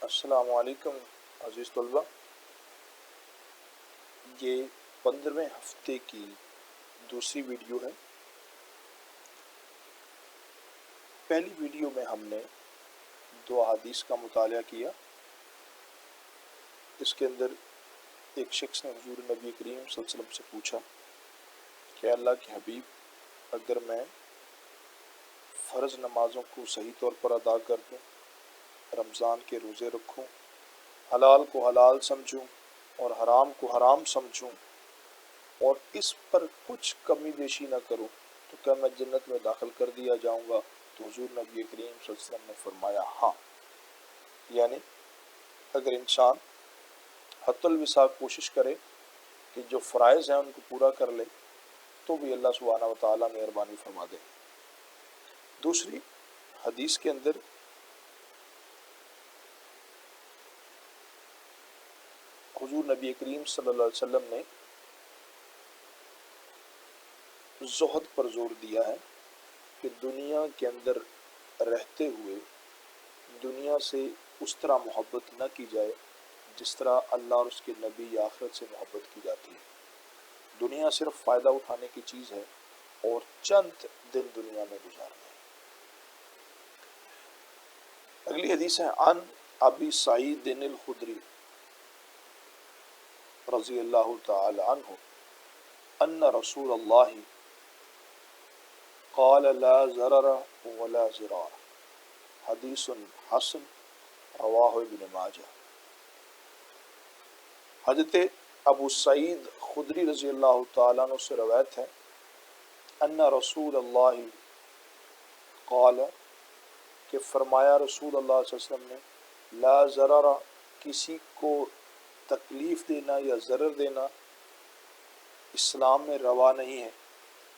السلام علیکم عزیز طلبہ، یہ 15ویں ہفتے کی دوسری ویڈیو ہے۔ پہلی ویڈیو میں ہم نے 2 احادیث کا مطالعہ کیا۔ اس کے اندر ایک شخص نے حضور نبی کریم صلی اللہ علیہ وسلم سے پوچھا کہ اللہ کے حبیب، اگر میں فرض نمازوں کو صحیح طور پر ادا کر دوں، رمضان کے روزے رکھوں، حلال کو حلال سمجھوں اور حرام کو حرام سمجھوں اور اس پر کچھ کمی بیشی نہ کروں، تو کیا میں جنت میں داخل کر دیا جاؤں گا؟ تو حضور نبی کریم صلی اللہ علیہ وسلم نے فرمایا ہاں، یعنی اگر انسان حتی الوسع کوشش کرے کہ جو فرائض ہیں ان کو پورا کر لے تو بھی اللہ سبحانہ و تعالیٰ مہربانی فرما دے۔ دوسری حدیث کے اندر حضور نبی کریم صلی اللہ علیہ وسلم نے زہد پر زور دیا ہے کہ دنیا کے اندر رہتے ہوئے دنیا سے اس طرح محبت نہ کی جائے جس طرح اللہ اور اس کے نبی یا آخرت سے محبت کی جاتی ہے۔ دنیا صرف فائدہ اٹھانے کی چیز ہے اور چند دن دنیا میں گزارنے ہیں۔ اگلی حدیث ہے عن ابی سعید الخدری رضی اللہ تعالی عنہ ان رسول اللہ قال لا ضرر ولا ضرار، حدیث حسن رواہ ابن ماجہ۔ حضرت ابو سعید خدری رضی اللہ تعالیٰ عنہ سے روایت ہے ان رسول اللہ قال، کہ فرمایا رسول اللہ صلی اللہ علیہ وسلم نے، لا ضرر، کسی کو تکلیف دینا یا ضرر دینا اسلام میں روا نہیں ہے،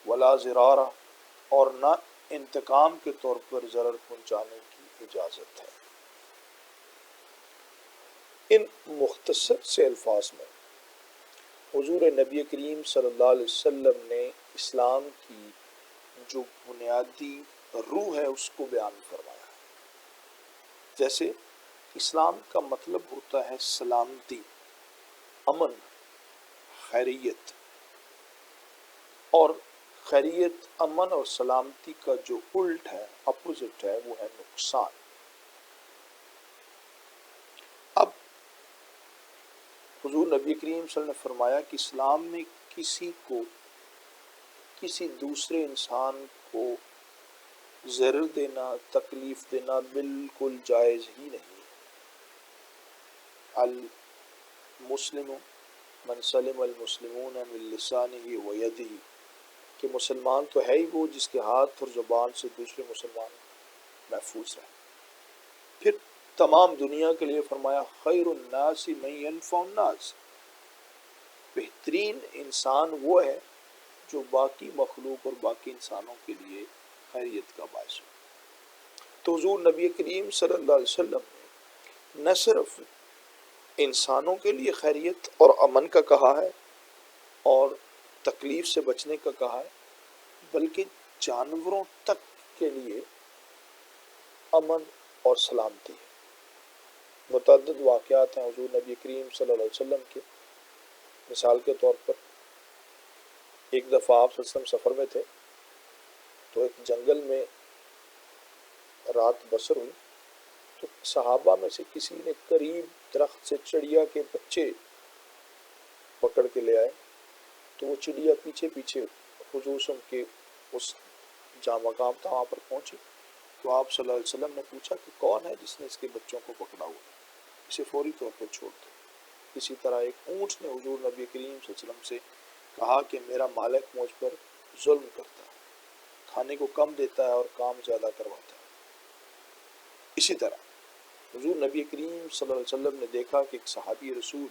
ولا ضرار، اور نہ انتقام کے طور پر ضرر پہنچانے کی اجازت ہے۔ ان مختصر سے الفاظ میں حضور نبی کریم صلی اللہ علیہ وسلم نے اسلام کی جو بنیادی روح ہے اس کو بیان فرمایا۔ جیسے اسلام کا مطلب ہوتا ہے سلامتی، امن، خیریت، اور خیریت، امن اور سلامتی کا جو الٹ ہے، اپوزٹ ہے، وہ ہے نقصان۔ اب حضور نبی کریم صلی اللہ علیہ وسلم نے فرمایا کہ اسلام میں کسی کو، کسی دوسرے انسان کو ضرر دینا، تکلیف دینا بالکل جائز ہی نہیں ہے۔ المسلم من سلم المسلمون من لسانہ و یدہ، کہ مسلمان تو ہے ہی وہ جس کے ہاتھ اور زبان سے دوسرے مسلمان محفوظ رہیں۔ پھر تمام دنیا کے لیے فرمایا خیر الناس من ینفع الناس، بہترین انسان وہ ہے جو باقی مخلوق اور باقی انسانوں کے لیے خیریت کا باعث ہو۔ تو حضور نبی کریم صلی اللہ علیہ وسلم نے نہ صرف انسانوں کے لیے خیریت اور امن کا کہا ہے اور تکلیف سے بچنے کا کہا ہے، بلکہ جانوروں تک کے لیے امن اور سلامتی ہے۔ متعدد واقعات ہیں حضور نبی کریم صلی اللہ علیہ وسلم کے۔ مثال کے طور پر ایک دفعہ آپ صلی اللہ علیہ وسلم سفر میں تھے تو ایک جنگل میں رات بسر ہوئی، تو صحابہ میں سے کسی نے قریب درخت سے چڑیا کے بچے پکڑ کے لے آئے، تو وہ چڑیا پیچھے پیچھے حضور صلی اللہ علیہ وسلم کے اس جہاں مقام تھا وہاں پر پہنچی، تو آپ صلی اللہ علیہ وسلم نے پوچھا کہ کون ہے جس نے اس کے بچوں کو پکڑا ہوا، اسے فوری طور پر چھوڑ دو۔ اسی طرح ایک اونٹ نے حضور نبی کریم صلی اللہ علیہ وسلم سے کہا کہ میرا مالک مجھ پر ظلم کرتا ہے، کھانے کو کم دیتا ہے اور کام زیادہ کرواتا ہے۔ اسی طرح حضور نبی کریم صلی اللہ علیہ وسلم نے دیکھا کہ ایک صحابی رسول،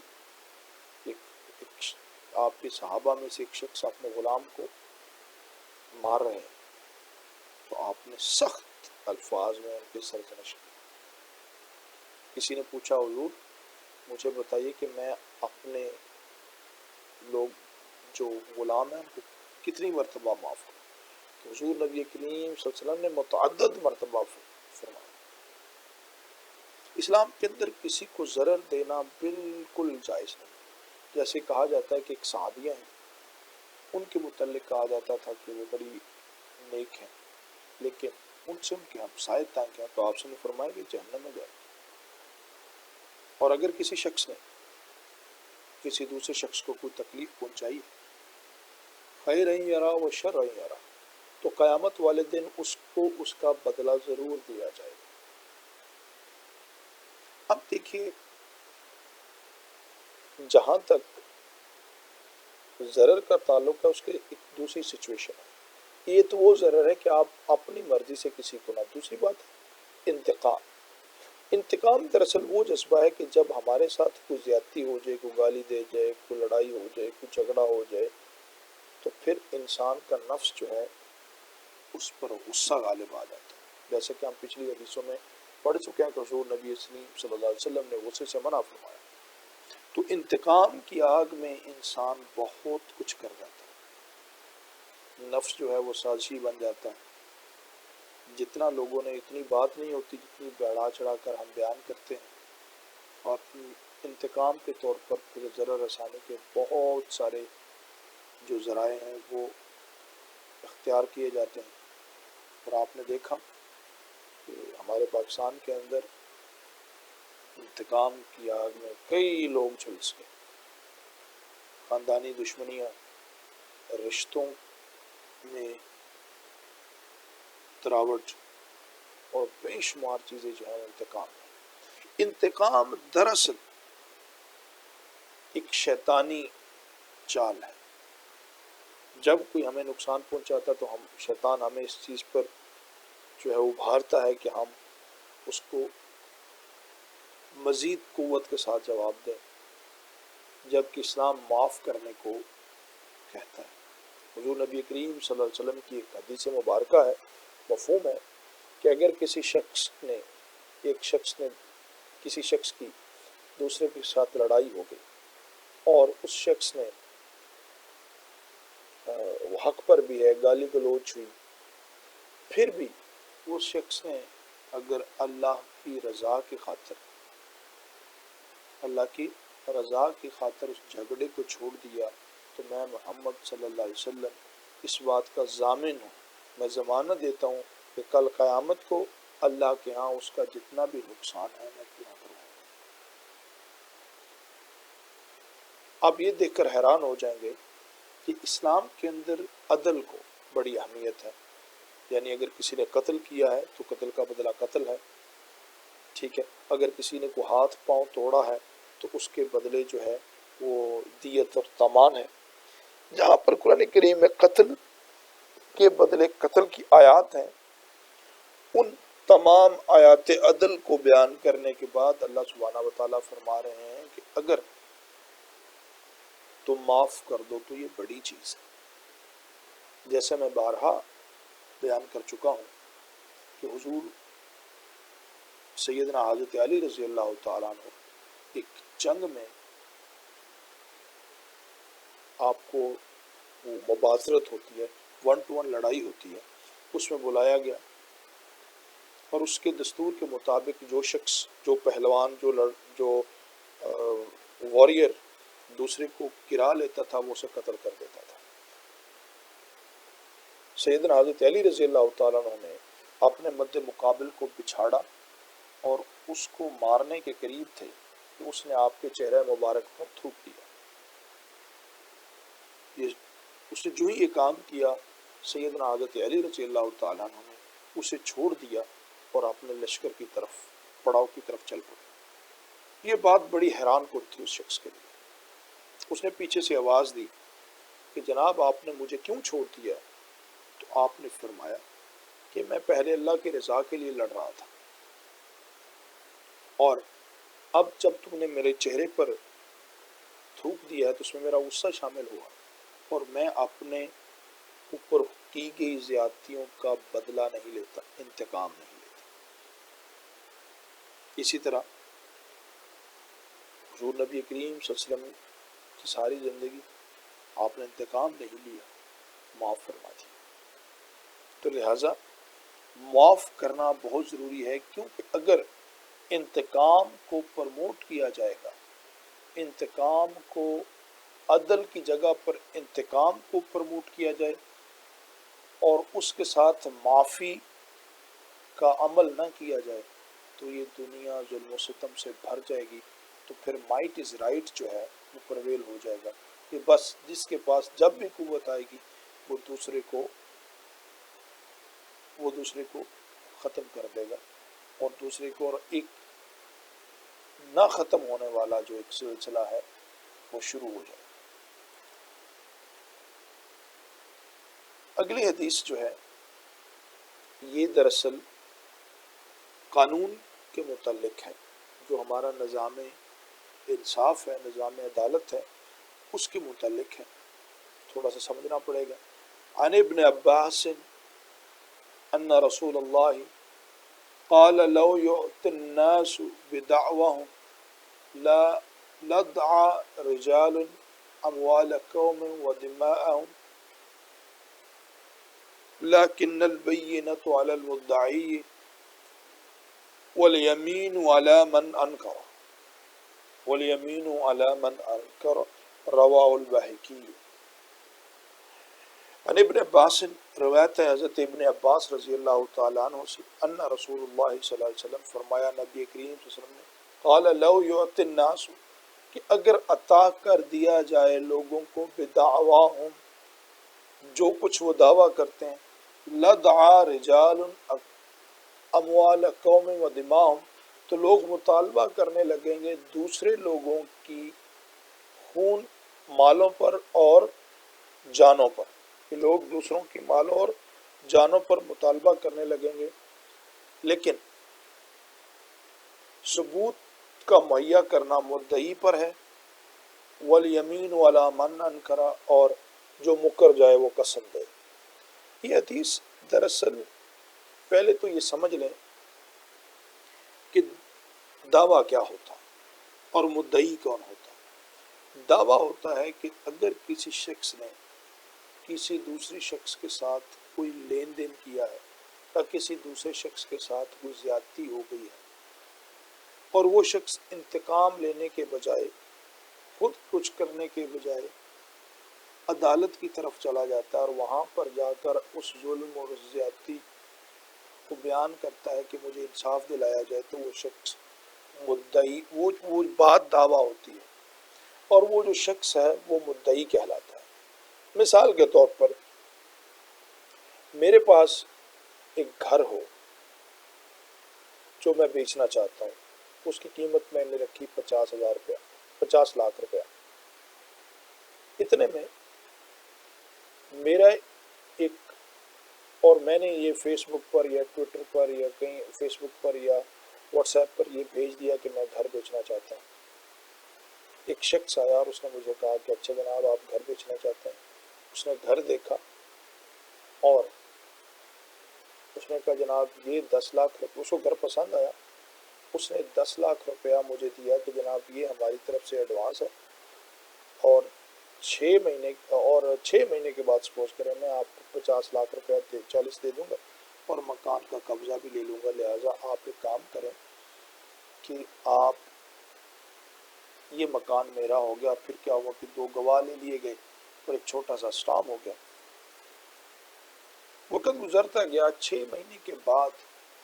آپ کے صحابہ میں سے ایک شخص اپنے غلام کو مار رہے ہیں، تو آپ نے سخت الفاظ میں ان کی سرزنش کی۔ کسی نے پوچھا حضور مجھے بتائیے کہ میں اپنے لوگ جو غلام ہیں ان کو کتنی مرتبہ معاف کروں؟ تو حضور نبی کریم صلی اللہ علیہ وسلم نے متعدد مرتبہ فرمایا۔ اسلام کے اندر کسی کو ضرر دینا بالکل جائز نہیں. جیسے کہا جاتا ہے کہ ایک صحابیہ ہیں، ان کے متعلق کہا جاتا تھا کہ وہ بڑی نیک ہیں، لیکن ان سے ان کے ہمسائے تنگ ہیں، تو آپ سے نے فرمایا کہ جہنم میں جائے. اور اگر کسی شخص نے کسی دوسرے شخص کو کوئی تکلیف پہنچائی، خیر یرا و شر یرا، تو قیامت والے دن اس کو اس کا بدلہ ضرور دیا جائے گا. اب دیکھیے، جہاں تک ضرر کا تعلق ہے، اس کے ایک دوسری سچویشن ہے. یہ تو وہ ضرر ہے کہ آپ اپنی مرضی سے کسی کو نہ. دوسری بات ہے انتقام. انتقام دراصل وہ جذبہ ہے کہ جب ہمارے ساتھ کوئی زیادتی ہو جائے، کوئی گالی دے جائے، کوئی لڑائی ہو جائے، کوئی جھگڑا ہو جائے، تو پھر انسان کا نفس جو ہے اس پر غصہ غالب آ جاتا ہے. جیسے کہ ہم پچھلی حدیثوں میں پڑھ چکے ہیں کہ حضور نبی اسلام صلی اللہ علیہ وسلم نے غصے سے منع فرمایا. تو انتقام کی آگ میں انسان بہت کچھ کر جاتا ہے. نفس جو ہے وہ سازشی بن جاتا ہے. جتنا لوگوں نے اتنی بات نہیں ہوتی جتنی بڑھا چڑھا کر ہم بیان کرتے ہیں. اور انتقام کے طور پر پھر ضرر رسانے کے بہت سارے جو ذرائع ہیں وہ اختیار کیے جاتے ہیں. اور آپ نے دیکھا کہ ہمارے پاکستان کے اندر انتقام کی آگ میں کئی لوگ جھلس گئے. خاندانی دشمنیاں، رشتوں میں تراوٹ اور بے شمار چیزیں جو ہیں انتقام. انتقام دراصل ایک شیطانی چال ہے. جب کوئی ہمیں نقصان پہنچاتا تو شیطان ہمیں اس چیز پر جو ہے ابھارتا ہے کہ ہم اس کو مزید قوت کے ساتھ جواب دیں، جبکہ اسلام معاف کرنے کو کہتا ہے. حضور نبی کریم صلی اللہ علیہ وسلم کی ایک حدیث مبارکہ ہے، مفہوم ہے کہ اگر ایک شخص نے کسی شخص کی دوسرے کے ساتھ لڑائی ہو گئی اور اس شخص نے وہ حق پر بھی ہے، گالی گلوچ ہوئی، پھر بھی اس شخص نے اگر اللہ کی رضا کی خاطر اس جھگڑے کو چھوڑ دیا، تو میں محمد صلی اللہ علیہ وسلم اس بات کا ضامن ہوں، میں ضمانت دیتا ہوں کہ کل قیامت کو اللہ کے ہاں اس کا جتنا بھی نقصان ہے میں پورا کروں. آپ یہ دیکھ کر حیران ہو جائیں گے کہ اسلام کے اندر عدل کو بڑی اہمیت ہے. یعنی اگر کسی نے قتل کیا ہے تو قتل کا بدلہ قتل ہے، ٹھیک ہے. اگر کسی نے کوئی ہاتھ پاؤں توڑا ہے تو اس کے بدلے جو ہے وہ دیت اور تاوان ہے. جہاں پر قرآن کریم میں قتل کے بدلے قتل کی آیات ہیں، ان تمام آیات عدل کو بیان کرنے کے بعد اللہ سبحانہ وتعالیٰ فرما رہے ہیں کہ اگر تم معاف کر دو تو یہ بڑی چیز ہے. جیسے میں بارہا بیان کر چکا ہوں کہ حضور سیدنا حضرت علی رضی اللہ تعالیٰ عنہ ایک جنگ میں آپ کو مباشرت ہوتی ہے، 1 to 1 لڑائی ہوتی ہے، اس میں بلایا گیا اور اس کے دستور کے مطابق جو شخص، جو پہلوان، جو واریر دوسرے کو گرا لیتا تھا وہ اسے قتل کر دیتا تھا. سیدنا حضرت علی رضی اللہ تعالیٰ عنہ نے اپنے مد مقابل کو بچھاڑا اور اس کو مارنے کے قریب تھے کہ اس نے آپ کے چہرہ مبارک پر تھوک دیا. اس نے جو ہی یہ کام کیا، سیدنا حضرت علی رضی اللہ تعالیٰ عنہ نے اسے چھوڑ دیا اور اپنے لشکر کی طرف، پڑاؤ کی طرف چل پڑے. یہ بات بڑی حیران کن تھی اس شخص کے لیے. اس نے پیچھے سے آواز دی کہ جناب آپ نے مجھے کیوں چھوڑ دیا؟ تو آپ نے فرمایا کہ میں پہلے اللہ کی رضا کے لیے لڑ رہا تھا، اور اب جب تم نے میرے چہرے پر تھوک دیا ہے تو اس میں میرا غصہ شامل ہوا، اور میں اپنے اوپر کی گئی زیادتیوں کا بدلہ نہیں لیتا، انتقام نہیں لیتا. اسی طرح حضور نبی کریم صلی اللہ علیہ وسلم کی ساری زندگی آپ نے انتقام نہیں لیا، معاف فرما دیا. تو لہٰذا معاف کرنا بہت ضروری ہے، کیونکہ اگر انتقام کو پروموٹ کیا جائے گا، انتقام کو عدل کی جگہ پر انتقام کو پروموٹ کیا جائے اور اس کے ساتھ معافی کا عمل نہ کیا جائے، تو یہ دنیا ظلم و ستم سے بھر جائے گی۔ تو پھر مائٹ از رائٹ جو ہے وہ پرویل ہو جائے گا کہ بس جس کے پاس جب بھی قوت آئے گی وہ دوسرے کو ختم کر دے گا، اور دوسرے کو، اور ایک نہ ختم ہونے والا جو ایک سلسلہ ہے وہ شروع ہو جائے گا۔ اگلی حدیث جو ہے یہ دراصل قانون کے متعلق ہے، جو ہمارا نظام انصاف ہے، نظام عدالت ہے، اس کے متعلق ہے، تھوڑا سا سمجھنا پڑے گا۔ عن ابن عباس ان رسول اللہ قال لو يؤتي الناس بدعوهم لا لدعى رجال اموال قوم ودماءهم لكن البينة على المدعي واليمين على من انکر رواه البیہقی۔ عن ابن عباس، روایت ہے حضرت ابن عباس رضی اللہ تعالیٰ عنہ سے، ان رسول اللہ صلی اللہ علیہ وسلم، فرمایا نبی کریم صلی اللہ علیہ وسلم نے، قال لو یؤتی الناس، کہ اگر عطا کر دیا جائے لوگوں کو، بدعواہم، جو کچھ وہ دعویٰ کرتے ہیں، لدعا رجال اموال قوم و دماءہم، تو لوگ مطالبہ کرنے لگیں گے دوسرے لوگوں کی خون، مالوں پر اور جانوں پر، کہ لوگ دوسروں کی مالوں اور جانوں پر مطالبہ کرنے لگیں گے، لیکن ثبوت کا مہیا کرنا مدعی پر ہے، والیمین علی من انکر، اور جو مکر جائے وہ قسم دے۔ یہ حدیث دراصل پہلے تو یہ سمجھ لیں کہ دعویٰ کیا ہوتا ہے اور مدعی کون ہوتا ہے۔ دعویٰ ہوتا ہے کہ اگر کسی شخص نے کسی دوسری شخص کے ساتھ کوئی لین دین کیا ہے، یا کسی دوسرے شخص کے ساتھ کوئی زیادتی ہو گئی ہے، اور وہ شخص انتقام لینے کے بجائے، خود کچھ کرنے کے بجائے عدالت کی طرف چلا جاتا ہے، اور وہاں پر جا کر اس ظلم اور اس زیادتی کو بیان کرتا ہے کہ مجھے انصاف دلایا جائے، تو وہ شخص مدعی، وہ بات دعویٰ ہوتی ہے، اور وہ جو شخص ہے وہ مدعی کہلاتا ہے۔ مثال کے طور پر میرے پاس ایک گھر ہو جو میں بیچنا چاہتا ہوں، اس کی قیمت میں نے رکھی 50,000 روپیہ، 50 لاکھ روپیہ۔ اتنے میں میرا ایک، اور میں نے یہ فیس بک پر یا ٹویٹر پر یا کہیں فیس بک پر یا واٹس ایپ پر یہ بھیج دیا کہ میں گھر بیچنا چاہتا ہوں۔ ایک شخص آیا اور اس نے مجھے کہا کہ اچھا جناب آپ گھر بیچنا چاہتے ہیں۔ اس نے گھر دیکھا اور اس نے کہا جناب یہ 10 لاکھ روپے، اس کو گھر پسند آیا، اس نے 10 لاکھ روپیہ مجھے دیا کہ جناب یہ ہماری طرف سے ایڈوانس ہے، اور 6 مہینے کے بعد سپوز کریں میں آپ کو 50 لاکھ روپیہ 40 دے دوں گا اور مکان کا قبضہ بھی لے لوں گا، لہٰذا آپ ایک کام کریں کہ آپ، یہ مکان میرا ہو گیا۔ پھر کیا ہوا کہ 2 گواہ لے لیے گئے اور ایک چھوٹا سا اسٹامپ ہو گیا۔ وقت گزرتا گیا، 6 مہینے کے بعد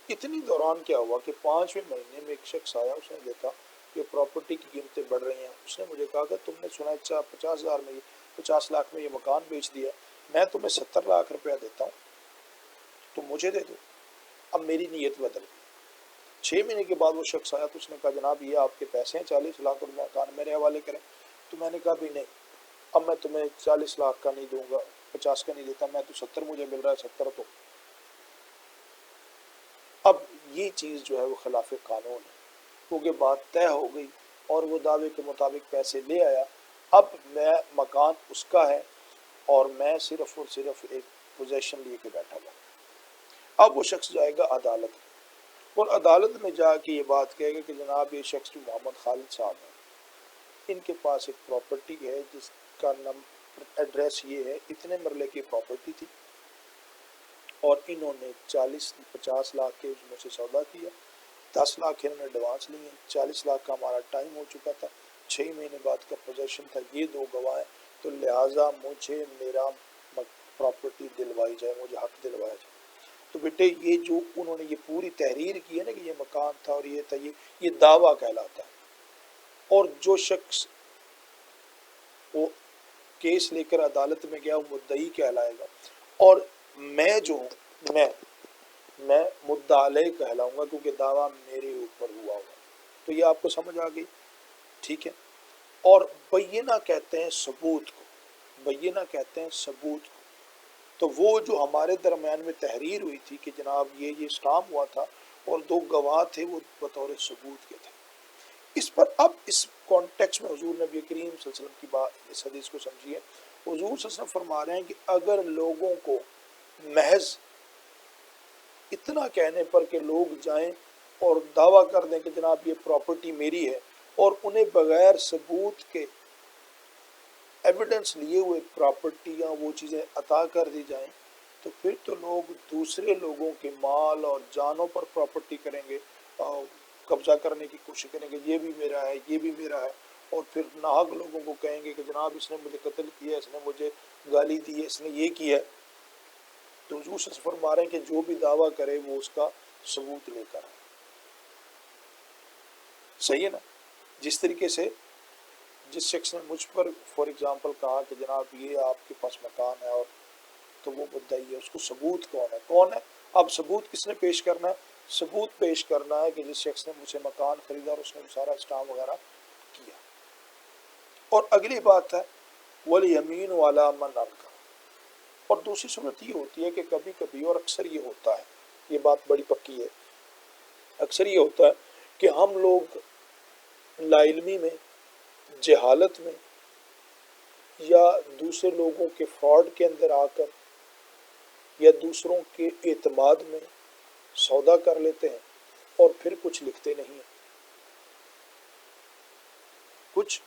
اتنی دوران کیا ہوا کہ 5ویں مہینے میں ایک شخص آیا، اس نے دیکھا کہ پراپرٹی کی قیمتیں بڑھ رہی ہیں۔ اس نے مجھے کہا کہ تم نے سنا 50,000 میں 50 لاکھ میں یہ مکان بیچ دیا، میں تمہیں 70 لاکھ روپیہ دیتا ہوں، تم مجھے دے دو۔ اب میری نیت بدل گئی۔ 6 مہینے کے بعد وہ شخص آیا تو اس نے کہا جناب یہ آپ کے پیسے ہیں، 40 لاکھ اور مکان میرے حوالے کریں۔ تو میں نے کہا بھی نہیں، اب میں تمہیں 40 لاکھ کا نہیں دوں گا، 50 کا نہیں دیتا، میں تو 70 مجھے مل رہا ہے، 70 تو۔ اب یہ چیز جو ہے وہ خلاف قانون ہے، کیونکہ بات طے ہو گئی اور وہ دعوے کے مطابق پیسے لے آیا۔ اب میں مکان اس کا ہے اور میں صرف اور صرف ایک پوزیشن لیے کے بیٹھا ہوا۔ اب وہ شخص جائے گا عدالت میں، اور عدالت میں جا کے یہ بات کہے گا کہ جناب یہ شخص جو محمد خالد صاحب ہیں، ان کے پاس ایک پراپرٹی ہے جس کا ایڈریس یہ ہے، اتنے مرلے کی پراپرٹی تھی، اور انہوں نے 50 لاکھ کے مجھ سے سودا کیا، 10 لاکھ انہوں نے ایڈوانس لیے، 40 لاکھ کا ہمارا ٹائم ہو چکا تھا، 6 مہینے بعد کا پوزیشن تھا، یہ 2 گواہ ہیں، تو لہٰذا مجھے میرا پراپرٹی دلوائی جائے، مجھے حق دلوایا جائے۔ تو بیٹے یہ جو انہوں نے یہ پوری تحریر کی ہے نا کہ یہ مکان تھا اور یہ تھا، یہ دعویٰ کہلاتا ہے۔ اور جو شخص وہ کیس لے کر عدالت میں گیا وہ مدعی کہلائے گا، اور میں جو ہوں میں مدعا علیہ کہلاؤں گا، کیونکہ دعویٰ میرے اوپر ہوا ہوا۔ تو یہ آپ کو سمجھ آ گئی، ٹھیک ہے۔ اور بینہ کہتے ہیں ثبوت کو، بینہ کہتے ہیں ثبوت کو۔ تو وہ جو ہمارے درمیان میں تحریر ہوئی تھی کہ جناب یہ اسٹامپ ہوا تھا اور 2 گواہ تھے، وہ بطور ثبوت کے تھے۔ اس پر اب اس کانٹیکس میں حضور نبی کریم صلی اللہ علیہ وسلم کی بات، اس حدیث کو سمجھیے۔ حضور صلی اللہ علیہ وسلم فرما رہے ہیں کہ اگر لوگوں کو محض اتنا کہنے پر کہ لوگ جائیں اور دعویٰ کر دیں کہ جناب یہ پراپرٹی میری ہے، اور انہیں بغیر ثبوت کے ایویڈنس لیے ہوئے پراپرٹی یا وہ چیزیں عطا کر دی جائیں، تو پھر تو لوگ دوسرے لوگوں کے مال اور جانوں پر پراپرٹی کریں گے، قبضہ کرنے کی کوشش کریں گے، یہ بھی میرا ہے، یہ بھی میرا ہے، اور پھر ناحق لوگوں کو کہیں گے کہ جناب اس نے مجھے قتل کیا، اس نے مجھے گالی دی ہے، اس نے یہ کیا ہے۔ تو حضور صلی اللہ علیہ وسلم فرما رہے ہیں کہ جو بھی دعویٰ کرے وہ اس کا ثبوت لے کر آئے۔ صحیح ہے نا؟ جس طریقے سے جس شخص نے مجھ پر فار ایگزامپل کہا کہ جناب یہ آپ کے پاس مکان ہے، اور تو وہ مدعی ہے، اس کو ثبوت کون ہے؟ اب ثبوت کس نے پیش کرنا ہے؟ ثبوت پیش کرنا ہے کہ جس شخص نے مجھ سے مکان خریدا اور اس نے سارا اسٹامپ وغیرہ کیا۔ اور اگلی بات ہے وَالْيَمِينُ عَلَىٰ مَنْ أَنْكَرَ۔ اور دوسری صورت یہ ہوتی ہے کہ کبھی کبھی، اور اکثر یہ ہوتا ہے، یہ بات بڑی پکی ہے، اکثر یہ ہوتا ہے کہ ہم لوگ لا علمی میں، جہالت میں، یا دوسرے لوگوں کے فراڈ کے اندر آ کر، یا دوسروں کے اعتماد میں سودا کر لیتے ہیں، اور پھر کچھ لکھتے نہیں ہیں، کچھ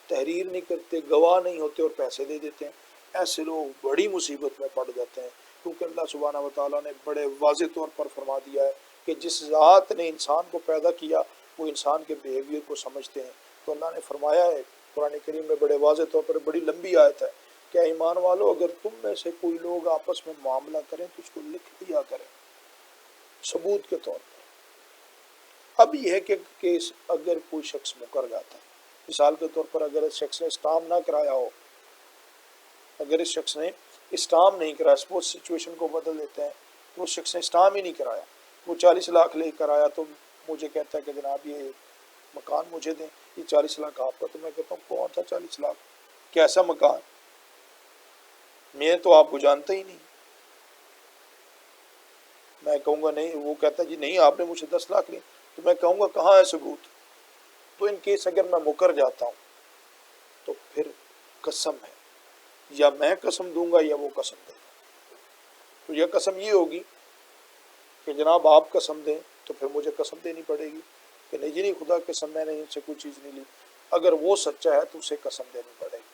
تحریر نہیں کرتے، گواہ نہیں ہوتے اور پیسے دے دیتے ہیں۔ ایسے لوگ بڑی مصیبت میں پڑ جاتے ہیں، کیونکہ اللہ سبحانہ و تعالیٰ نے بڑے واضح طور پر فرما دیا ہے کہ جس ذات نے انسان کو پیدا کیا وہ انسان کے بیہیویئر کو سمجھتے ہیں۔ تو اللہ نے فرمایا ہے قرآن کریم میں بڑے واضح طور پر، بڑی لمبی آیت ہے کہ ایمان والو اگر تم میں سے کوئی لوگ آپس میں معاملہ کریں تو اس کو لکھ دیا کریں ثبوت کے طور پر۔ اب یہ ہے کہ اگر کوئی شخص مکر جاتا ہے، مثال کے طور پر اگر اس شخص نے اسٹامپ نہ کرایا ہو، اگر اس شخص نے اسٹامپ نہیں کرایا، سپوز سچویشن کو بدل دیتے ہیں، تو اس شخص نے اسٹامپ ہی نہیں کرایا، وہ 40 لاکھ لے کر آیا، تو مجھے کہتا ہے کہ جناب یہ مکان مجھے دیں، یہ 40 لاکھ آپ کا۔ تو میں کہتا ہوں کون تھا 40 لاکھ، کیسا مکان، میں تو آپ کو جانتا ہی نہیں۔ میں کہوں گا نہیں، وہ کہتا ہے جی نہیں آپ نے مجھے 10 لاکھ لی، تو میں کہوں گا کہاں ہے ثبوت؟ تو ان کیس اگر میں مکر جاتا ہوں تو پھر قسم ہے، یا میں قسم دوں گا یا وہ قسم دے گا۔ تو یہ قسم یہ ہوگی کہ جناب آپ قسم دیں، تو پھر مجھے قسم دینی پڑے گی کہ نہیں جی نہیں خدا قسم میں نے ان سے کوئی چیز نہیں لی۔ اگر وہ سچا ہے تو اسے قسم دینی پڑے گی۔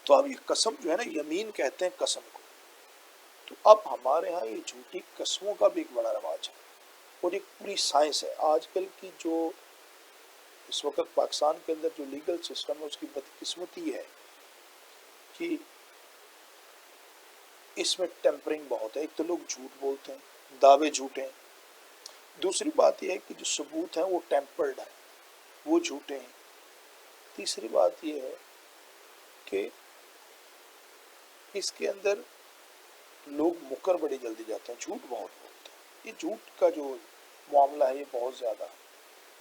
تو اب یہ قسم جو ہے نا، یمین کہتے ہیں قسم کو۔ تو اب ہمارے ہاں یہ جھوٹی قسموں کا بھی ایک بڑا رواج ہے، اور ایک پوری سائنس ہے۔ آج کل کی جو اس وقت پاکستان کے اندر جو لیگل سسٹم ہے، اس کی بدقسمتی ہے کہ اس میں ٹیمپرنگ بہت ہے۔ ایک تو لوگ جھوٹ بولتے ہیں، دعوے جھوٹے ہیں۔ دوسری بات یہ ہے کہ جو ثبوت ہیں وہ ٹیمپرڈ ہیں، وہ جھوٹے ہیں۔ تیسری بات یہ ہے کہ اس کے اندر لوگ مکر بڑی جلدی جاتے ہیں، جھوٹ بہت بولتے ہیں۔ یہ جھوٹ کا جو معاملہ ہے یہ بہت زیادہ ہے،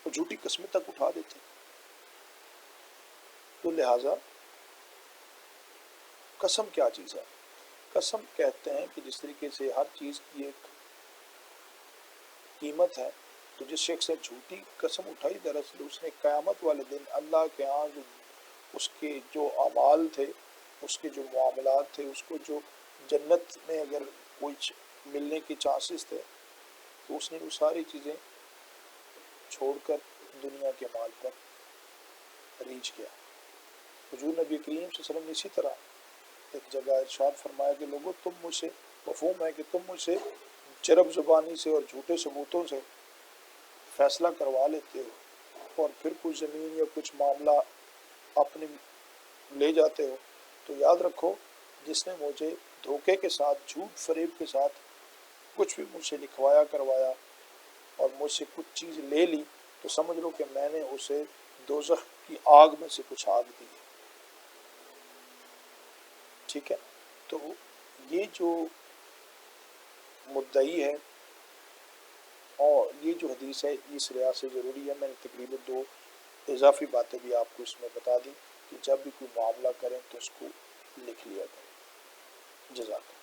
وہ جھوٹی قسمیں تک اٹھا دیتے ہیں۔ تو لہٰذا قسم کیا چیز ہے؟ قسم کہتے ہیں کہ جس طریقے سے ہر چیز کی ایک قیمت ہے، تو جس شخص نے جھوٹی قسم اٹھائی دراصل اس نے قیامت والے دن اللہ کے ہاں جو اس کے جو اعمال تھے، اس کے جو معاملات تھے، اس کو جو جنت میں اگر کوئی ملنے کے چانسز تھے، تو اس نے وہ ساری چیزیں چھوڑ کر دنیا کے مال پر ریچھ کیا۔ حضور نبی کریم صلی اللہ علیہ وسلم نے اسی طرح ایک جگہ ارشاد فرمایا کہ لوگوں تم مجھ سے، مفہوم ہے کہ تم مجھ سے چرب زبانی سے اور جھوٹے ثبوتوں سے فیصلہ کروا لیتے ہو اور پھر کچھ زمین یا کچھ معاملہ اپنے لے جاتے ہو، تو یاد رکھو جس نے مجھے دھوکے کے ساتھ، جھوٹ فریب کے ساتھ کچھ بھی مجھ سے لکھوایا کروایا اور مجھ سے کچھ چیز لے لی، تو سمجھ لو کہ میں نے اسے دوزخ کی آگ میں سے کچھ آگ دی ہے۔ ٹھیک ہے، تو یہ جو مدعی ہے اور یہ جو حدیث ہے اس لحاظ سے ضروری ہے۔ میں نے تقریباً 2 اضافی باتیں بھی آپ کو اس میں بتا دی کہ جب بھی کوئی معاملہ کریں تو اس کو لکھ لیا کریں۔ جزاک اللہ۔